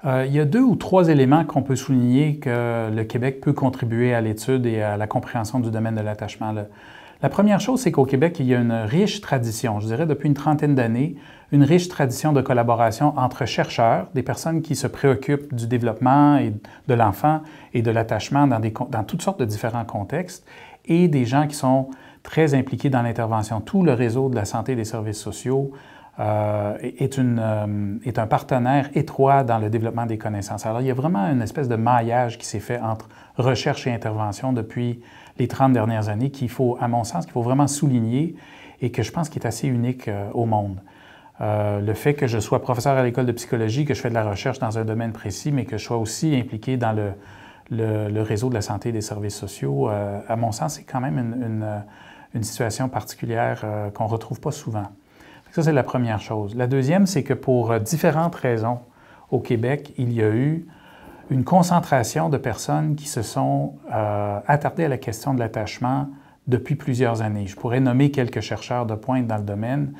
Il y a 2 ou 3 éléments qu'on peut souligner que le Québec peut contribuer à l'étude et à la compréhension du domaine de l'attachement. La première chose, c'est qu'au Québec, il y a une riche tradition, je dirais depuis une trentaine d'années, une riche tradition de collaboration entre chercheurs, des personnes qui se préoccupent du développement et de l'enfant et de l'attachement dans toutes sortes de différents contextes, et des gens qui sont très impliqués dans l'intervention. Tout le réseau de la santé et des services sociaux est un partenaire étroit dans le développement des connaissances. Alors, il y a vraiment une espèce de maillage qui s'est fait entre recherche et intervention depuis les 30 dernières années à mon sens, qu'il faut vraiment souligner et que je pense qu'il est assez unique au monde. Le fait que je sois professeur à l'école de psychologie, que je fais de la recherche dans un domaine précis, mais que je sois aussi impliqué dans le réseau de la santé et des services sociaux, à mon sens, c'est quand même une situation particulière qu'on ne retrouve pas souvent. Ça, c'est la première chose. La deuxième, c'est que pour différentes raisons, au Québec, il y a eu une concentration de personnes qui se sont attardées à la question de l'attachement depuis plusieurs années. Je pourrais nommer quelques chercheurs de pointe dans le domaine.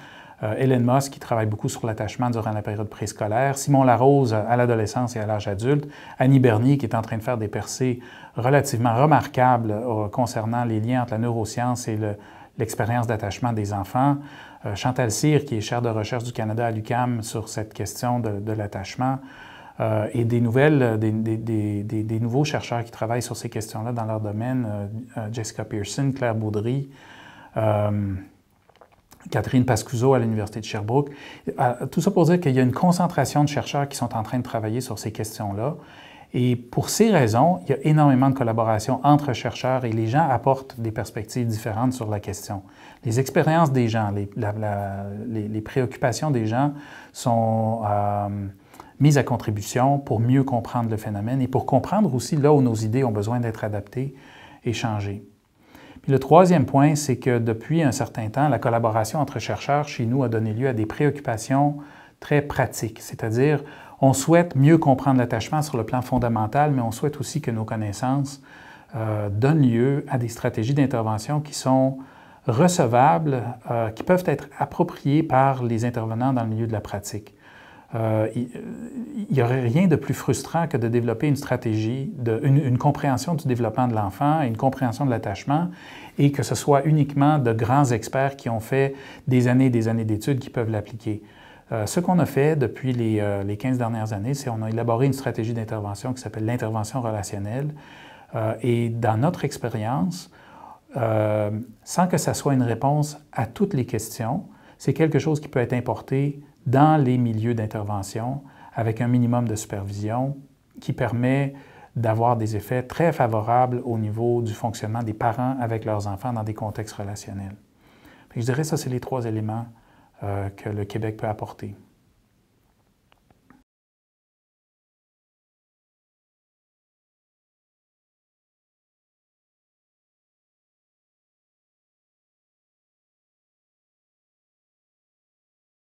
Hélène Moss, qui travaille beaucoup sur l'attachement durant la période préscolaire, Simon Larose à l'adolescence et à l'âge adulte, Annie Bernier, qui est en train de faire des percées relativement remarquables concernant les liens entre la neuroscience et l'expérience d'attachement des enfants, Chantal Cyr, qui est chaire de recherche du Canada à l'UQAM sur cette question de l'attachement, et des nouveaux chercheurs qui travaillent sur ces questions-là dans leur domaine, Jessica Pearson, Claire Baudry, Catherine Pascuso à l'Université de Sherbrooke. Tout ça pour dire qu'il y a une concentration de chercheurs qui sont en train de travailler sur ces questions-là. Et pour ces raisons, il y a énormément de collaboration entre chercheurs et les gens apportent des perspectives différentes sur la question. Les expériences des gens, les préoccupations des gens sont mises à contribution pour mieux comprendre le phénomène et pour comprendre aussi là où nos idées ont besoin d'être adaptées et changées. Puis le troisième point, c'est que depuis un certain temps, la collaboration entre chercheurs chez nous a donné lieu à des préoccupations très pratiques, c'est-à-dire on souhaite mieux comprendre l'attachement sur le plan fondamental, mais on souhaite aussi que nos connaissances donnent lieu à des stratégies d'intervention qui sont recevables, qui peuvent être appropriées par les intervenants dans le milieu de la pratique. Il n'y aurait rien de plus frustrant que de développer une stratégie, une compréhension du développement de l'enfant, une compréhension de l'attachement, et que ce soit uniquement de grands experts qui ont fait des années et des années d'études qui peuvent l'appliquer. Ce qu'on a fait depuis les 15 dernières années, c'est qu'on a élaboré une stratégie d'intervention qui s'appelle l'intervention relationnelle. Et dans notre expérience, sans que ça soit une réponse à toutes les questions, c'est quelque chose qui peut être importé dans les milieux d'intervention avec un minimum de supervision qui permet d'avoir des effets très favorables au niveau du fonctionnement des parents avec leurs enfants dans des contextes relationnels. Je dirais que ça, c'est les 3 éléments que le Québec peut apporter.